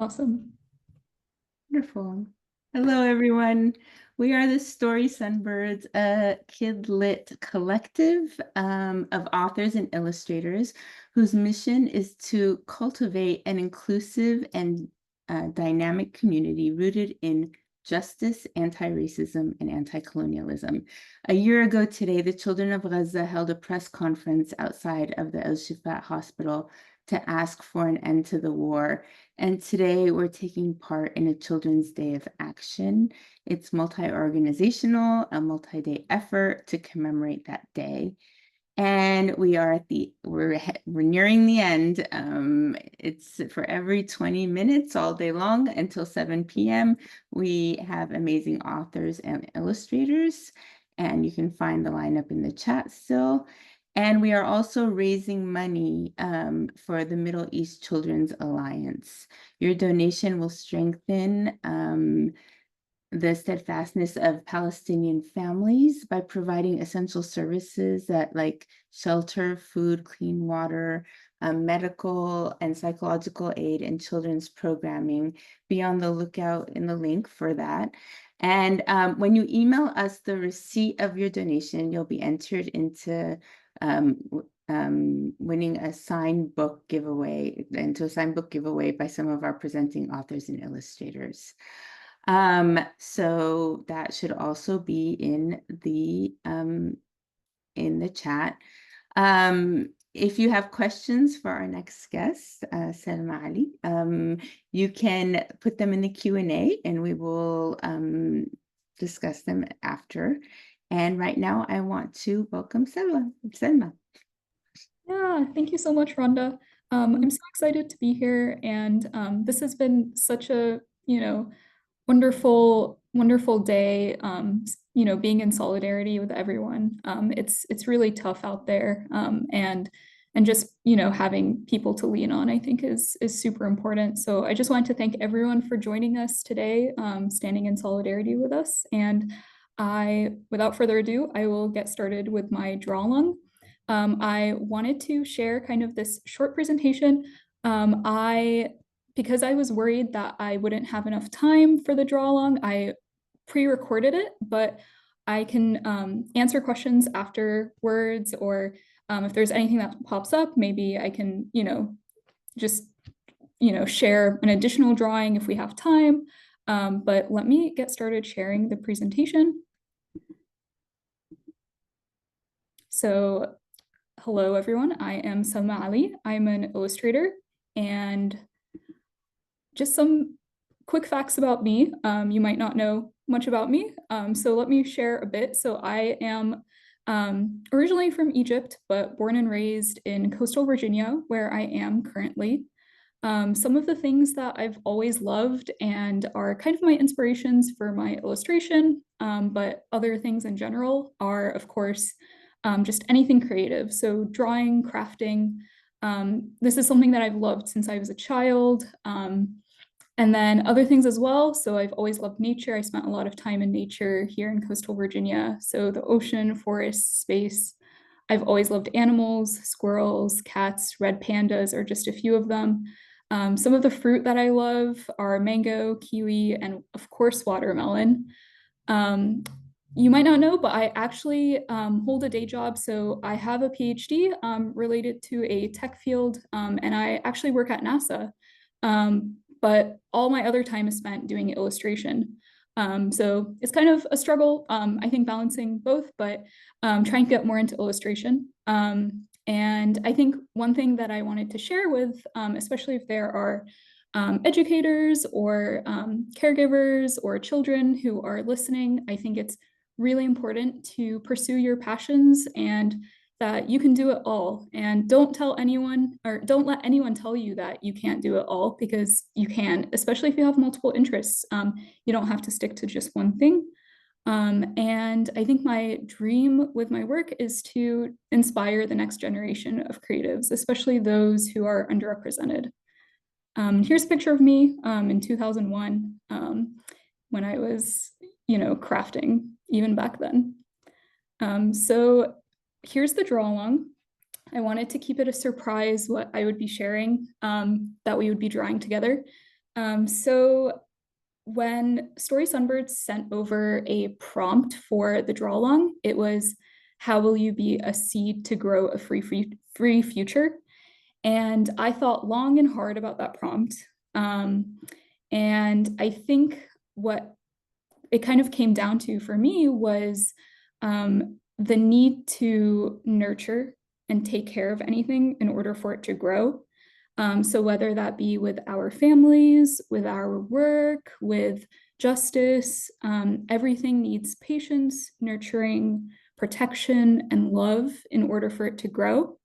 Awesome. Wonderful. Hello, everyone. We are the Story Sunbirds, a kid-lit collective of authors and illustrators whose mission is to cultivate an inclusive and dynamic community rooted in justice, anti-racism, and anti-colonialism. A year ago today, the children of Gaza held a press conference outside of the El-Shifa hospital to ask for an end to the war. And today we're taking part in a Children's Day of Action. It's multi-organizational, a multi-day effort to commemorate that day. And we're nearing the end. It's for every 20 minutes all day long until 7 p.m. We have amazing authors and illustrators, and you can find the lineup in the chat still. And we are also raising money for the Middle East Children's Alliance. Your donation will strengthen the steadfastness of Palestinian families by providing essential services that like shelter, food, clean water, medical and psychological aid, and children's programming. Be on the lookout in the link for that. And when you email us the receipt of your donation, you'll be entered into winning a signed book giveaway, by some of our presenting authors and illustrators. So that should also be in the chat. If you have questions for our next guest, Salma Ali, you can put them in the Q&A and we will discuss them after. And right now I want to welcome Selma. Yeah, thank you so much, Rhonda. I'm so excited to be here, and this has been such a, wonderful, wonderful day. Being in solidarity with everyone. It's really tough out there, and just having people to lean on, I think is super important. So I just wanted to thank everyone for joining us today, standing in solidarity with us. And without further ado, I will get started with my draw along. I wanted to share kind of this short presentation. Because I was worried that I wouldn't have enough time for the draw along, I pre-recorded it, but I can answer questions afterwards, or if there's anything that pops up, maybe I can, just, share an additional drawing if we have time. But let me get started sharing the presentation. So hello, everyone. I am Salma Ali. I'm an illustrator, and just some quick facts about me. You might not know much about me, so let me share a bit. So I am originally from Egypt, but born and raised in coastal Virginia, where I am currently. Some of the things that I've always loved and are kind of my inspirations for my illustration, but other things in general are, of course, just anything creative. So drawing, crafting. This is something that I've loved since I was a child. And then other things as well. So I've always loved nature. I spent a lot of time in nature here in coastal Virginia. So the ocean, forest, space. I've always loved animals, squirrels, cats, red pandas are just a few of them. Some of the fruit that I love are mango, kiwi, and of course, watermelon. You might not know, but I actually hold a day job. So I have a PhD related to a tech field, and I actually work at NASA. But all my other time is spent doing illustration. So it's kind of a struggle, I think, balancing both, but trying to get more into illustration. And I think one thing that I wanted to share with, especially if there are educators or caregivers or children who are listening, I think it's really important to pursue your passions and that you can do it all. And don't tell anyone, or don't let anyone tell you that you can't do it all, because you can, especially if you have multiple interests. You don't have to stick to just one thing. And I think my dream with my work is to inspire the next generation of creatives, especially those who are underrepresented. Here's a picture of me in 2001 when I was, crafting even back then. So here's the draw along. I wanted to keep it a surprise what I would be sharing, that we would be drawing together. So when Story Sunbirds sent over a prompt for the draw along, it was, how will you be a seed to grow a free future? And I thought long and hard about that prompt. And I think what it kind of came down to for me was the need to nurture and take care of anything in order for it to grow. So whether that be with our families, with our work, with justice, everything needs patience, nurturing, protection, and love in order for it to grow.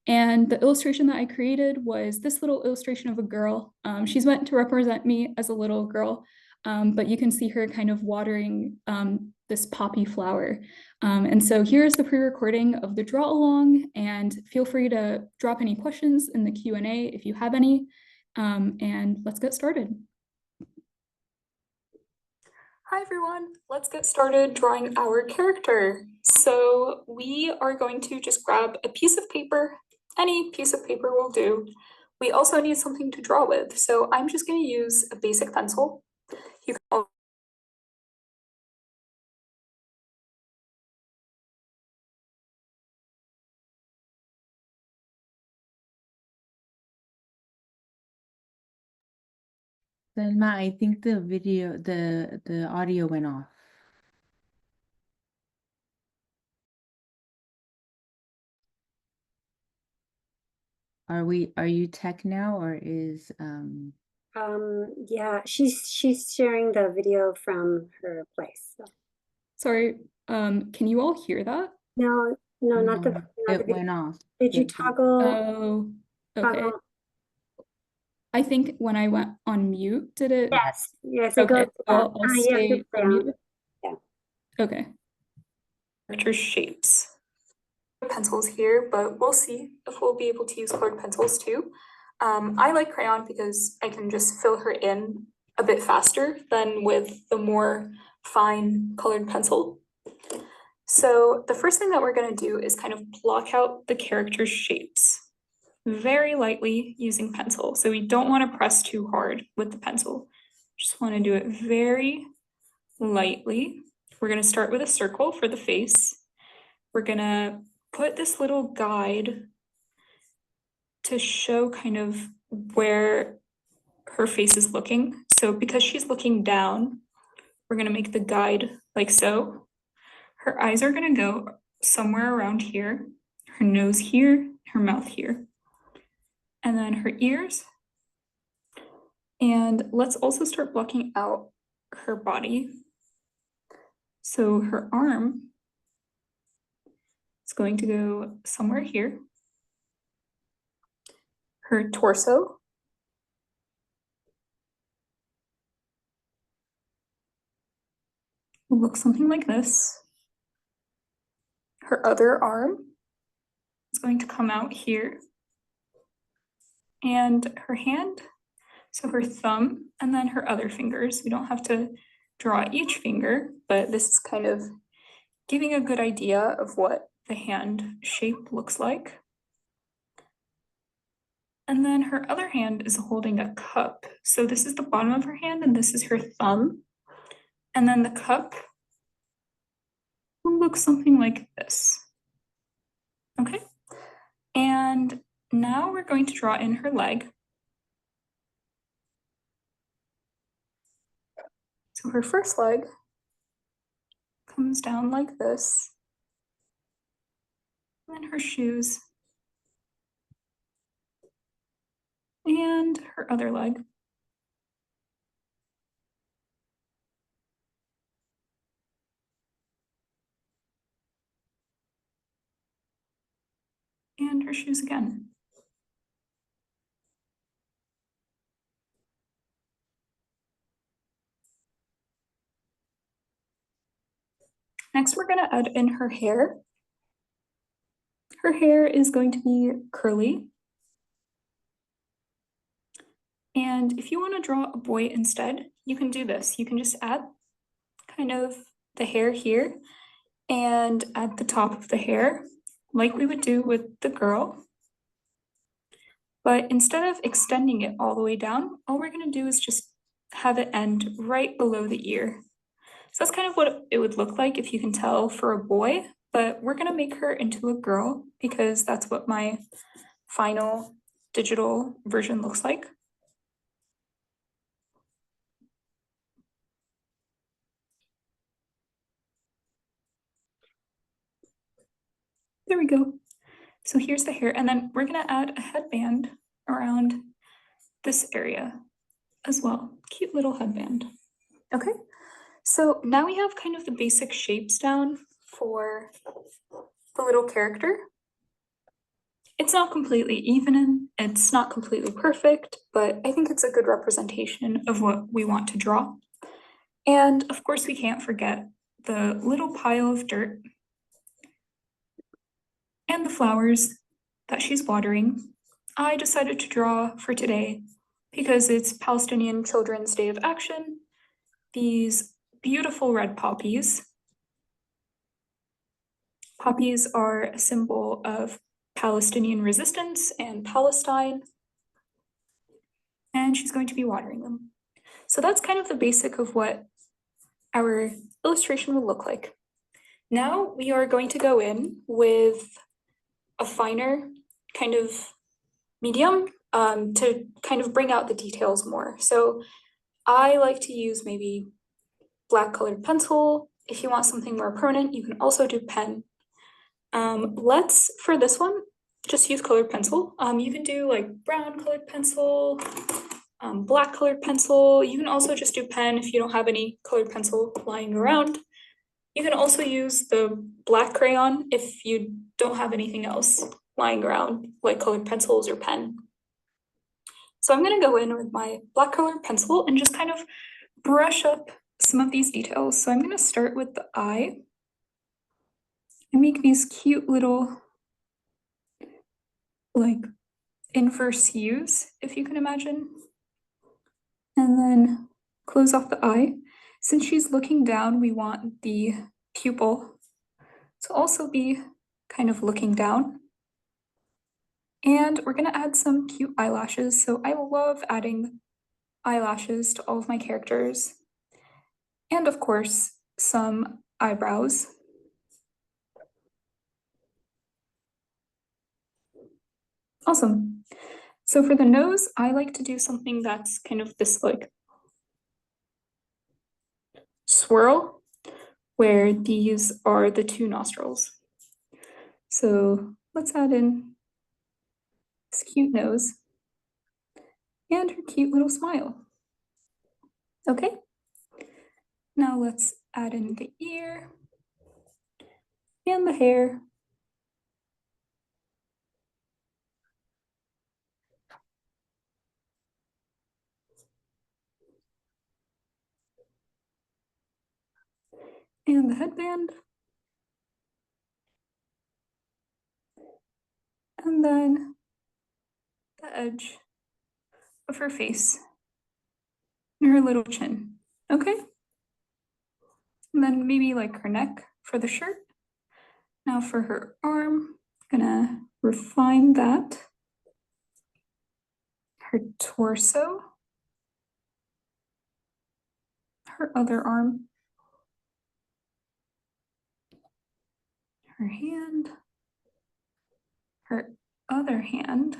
And the illustration that I created was this little illustration of a girl. She's meant to represent me as a little girl, but you can see her kind of watering this poppy flower. And so here's the pre-recording of the draw along, and feel free to drop any questions in the Q&A if you have any. And let's get started. Hi everyone, let's get started drawing our character. So we are going to just grab a piece of paper. Any piece of paper will do. We also need something to draw with, so I'm just going to use a basic pencil. You can Selma, I think the audio went off. Are you tech now, or is Yeah, she's sharing the video from her place. So. Sorry, can you all hear that? No, not the it went off. Did you toggle? Oh, okay. I think when I went on mute, did it? Yes, it Okay, goes. I'll stay unmuted. Yeah. Okay. Character shapes. Pencils here, but we'll see if we'll be able to use colored pencils too. I like crayon because I can just fill her in a bit faster than with the more fine colored pencil. So the first thing that we're going to do is kind of block out the character shapes very lightly using pencil. So we don't want to press too hard with the pencil. Just want to do it very lightly. We're going to start with a circle for the face. We're going to put this little guide to show kind of where her face is looking. So because she's looking down, we're going to make the guide like so. Her eyes are going to go somewhere around here, her nose here, her mouth here, and then her ears. And let's also start blocking out her body. So her arm is going to go somewhere here. Her torso will look something like this. Her other arm is going to come out here. And her hand, so her thumb, and then her other fingers. We don't have to draw each finger, but this is kind of giving a good idea of what the hand shape looks like. And then her other hand is holding a cup. So this is the bottom of her hand, and this is her thumb. And then the cup will look something like this. Okay. And now we're going to draw in her leg. So her first leg comes down like this. And then her shoes. And her other leg. And her shoes again. Next, we're going to add in her hair. Her hair is going to be curly. And if you want to draw a boy instead, you can do this. You can just add kind of the hair here and at the top of the hair, like we would do with the girl. But instead of extending it all the way down, all we're gonna do is just have it end right below the ear. So that's kind of what it would look like if you can tell for a boy, but we're gonna make her into a girl because that's what my final digital version looks like. There we go. So here's the hair, and then we're gonna add a headband around this area as well. Cute little headband. Okay, so now we have kind of the basic shapes down for the little character. It's not completely even, it's not completely perfect, but I think it's a good representation of what we want to draw. And of course, we can't forget the little pile of dirt and the flowers that she's watering. I decided to draw for today because it's Palestinian Children's Day of Action. These beautiful red poppies. Poppies are a symbol of Palestinian resistance and Palestine. And she's going to be watering them. So that's kind of the basic of what our illustration will look like. Now we are going to go in with a finer kind of medium to kind of bring out the details more. So I like to use maybe black colored pencil. If you want something more permanent, you can also do pen. Let's, for this one, just use colored pencil. You can do like brown colored pencil, black colored pencil. You can also just do pen if you don't have any colored pencil lying around. You can also use the black crayon if you don't have anything else lying around, like colored pencils or pen. So I'm gonna go in with my black colored pencil and just kind of brush up some of these details. So I'm gonna start with the eye and make these cute little, like, inverse U's, if you can imagine. And then close off the eye. Since she's looking down, we want the pupil to also be kind of looking down. And we're gonna add some cute eyelashes. So I love adding eyelashes to all of my characters. And of course, some eyebrows. Awesome. So for the nose, I like to do something that's kind of this like swirl, where these are the two nostrils. So let's add in this cute nose and her cute little smile. Okay, now let's add in the ear and the hair. And the headband. And then the edge of her face and her little chin. Okay. And then maybe like her neck for the shirt. Now for her arm, gonna refine that. Her torso. Her other arm. Her hand. Her other hand.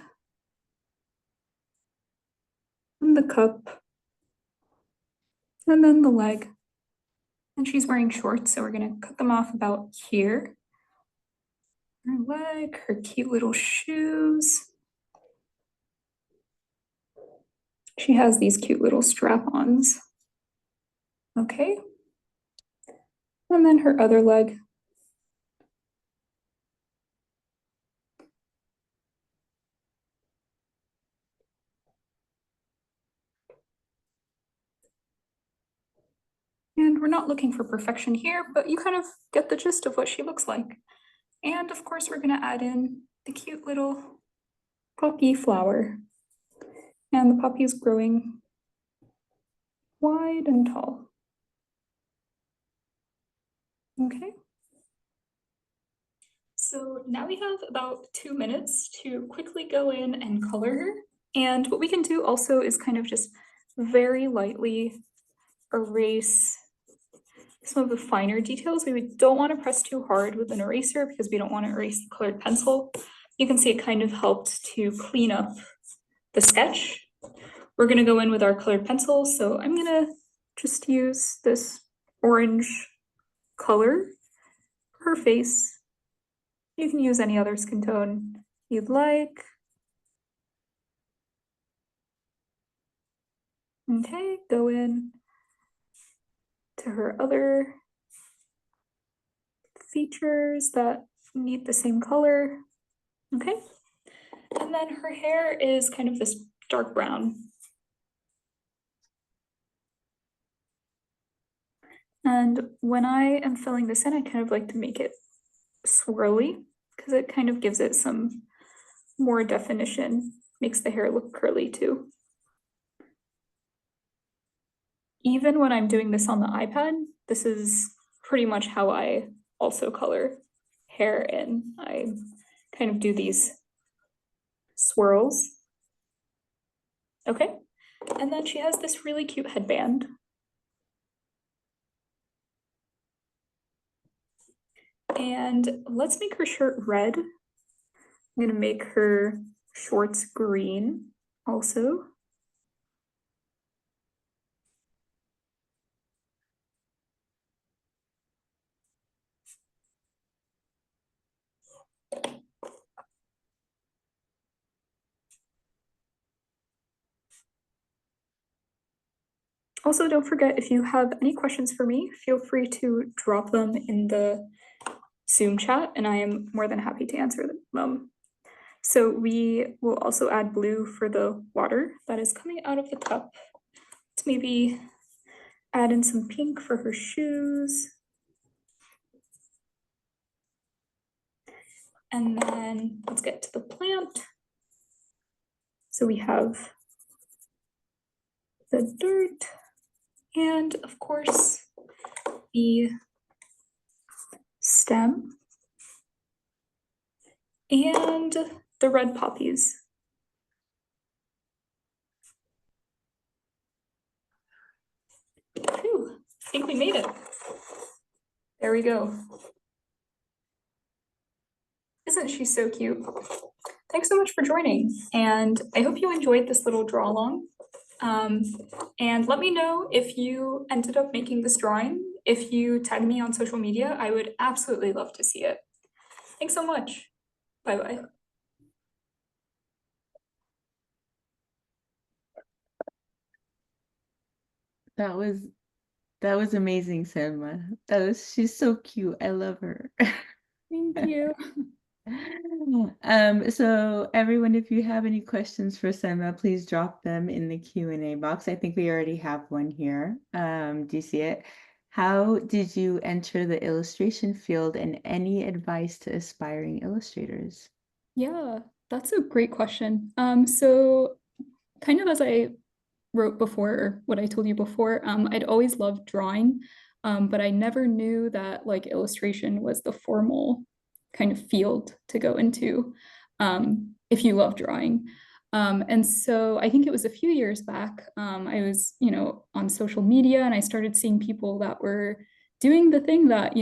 And the cup. And then the leg. And she's wearing shorts, so we're gonna cut them off about here. Her leg, her cute little shoes. She has these cute little strap-ons. Okay. And then her other leg. And we're not looking for perfection here, but you kind of get the gist of what she looks like. And of course, we're gonna add in the cute little poppy flower. And the poppy is growing wide and tall. Okay. So now we have about 2 minutes to quickly go in and color her. And what we can do also is kind of just very lightly erase some of the finer details. We don't want to press too hard with an eraser because we don't want to erase the colored pencil. You can see it kind of helped to clean up the sketch. We're going to go in with our colored pencil. So I'm going to just use this orange color for her face. You can use any other skin tone you'd like. Okay, go in to her other features that need the same color. Okay, and then her hair is kind of this dark brown. And when I am filling this in, I kind of like to make it swirly because it kind of gives it some more definition, makes the hair look curly too. Even when I'm doing this on the iPad, this is pretty much how I also color hair in. I kind of do these swirls. Okay, and then she has this really cute headband. And let's make her shirt red. I'm gonna make her shorts green also. Also, don't forget, if you have any questions for me, feel free to drop them in the Zoom chat and I am more than happy to answer them. So we will also add blue for the water that is coming out of the cup. Let's maybe add in some pink for her shoes. And then let's get to the plant. So we have the dirt and of course the stem and the red poppies. Whew, I think we made it. There we go. Isn't she so cute? Thanks so much for joining, and I hope you enjoyed this little draw along. And let me know if you ended up making this drawing. If you tag me on social media, I would absolutely love to see it. Thanks so much. Bye-bye. That was amazing, Salma. She's so cute. I love her. Thank you. So everyone, if you have any questions for Salma, please drop them in the Q&A box. I think we already have one here. Do you see it? How did you enter the illustration field and any advice to aspiring illustrators? Yeah, that's a great question. So kind of as I wrote before, or what I told you before, I'd always loved drawing, but I never knew that like illustration was the formal kind of field to go into if you love drawing. And so I think it was a few years back, I was, on social media and I started seeing people that were doing the thing that,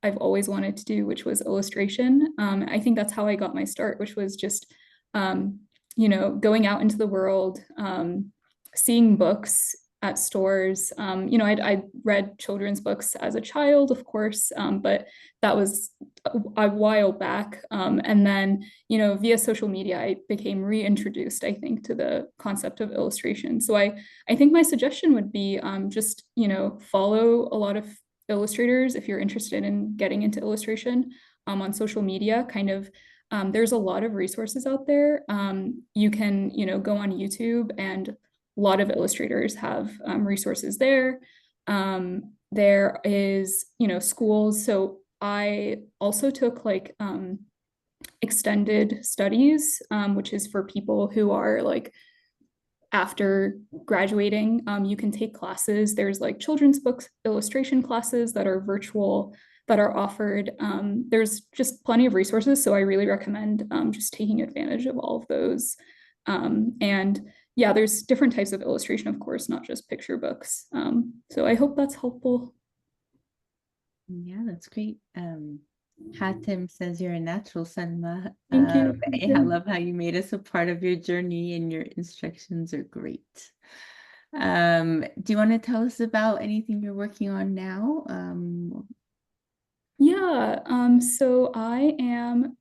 I've always wanted to do, which was illustration. I think that's how I got my start, which was just, going out into the world, seeing books at stores. I read children's books as a child, of course, but that was a while back. And then, via social media, I became reintroduced, I think, to the concept of illustration. So I think my suggestion would be just, follow a lot of illustrators if you're interested in getting into illustration on social media, kind of. There's a lot of resources out there. You can, go on YouTube and a lot of illustrators have resources there. There is, schools. So I also took like extended studies, which is for people who are like after graduating. You can take classes. There's like children's books illustration classes that are virtual. that are offered. There's just plenty of resources, so I really recommend just taking advantage of all of those. And yeah, there's different types of illustration, of course, not just picture books. So I hope that's helpful. Yeah, that's great. Hatim says you're a natural, Salma. Thank you. I love how you made us a part of your journey, and your instructions are great. Do you want to tell us about anything you're working on now? Yeah, so I am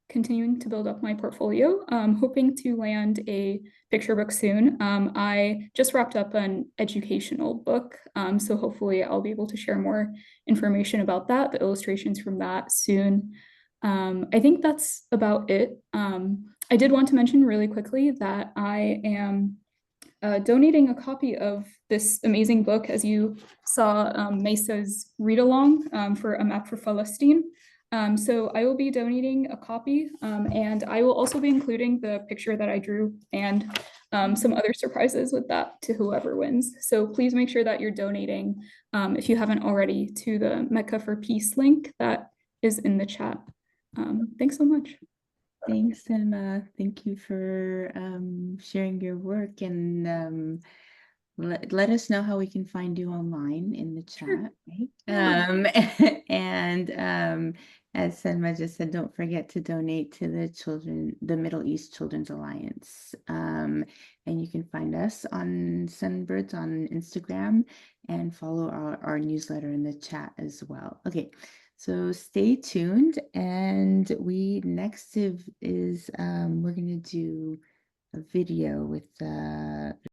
continuing to build up my portfolio, hoping to land a picture book soon. I just wrapped up an educational book, so hopefully I'll be able to share more information about that, the illustrations from that soon. I think that's about it. I did want to mention really quickly that I am donating a copy of this amazing book, as you saw Mesa's read-along for A Map for Palestine. So I will be donating a copy, and I will also be including the picture that I drew and some other surprises with that to whoever wins. So please make sure that you're donating, if you haven't already, to the Mecca for Peace link that is in the chat. Thanks so much. Thanks, Salma. Thank you for sharing your work, and let us know how we can find you online in the chat, right? And as Selma just said, don't forget to donate to the Middle East Children's Alliance. And you can find us on Sunbirds on Instagram and follow our newsletter in the chat as well. Okay, so stay tuned, and next is we're gonna do a video with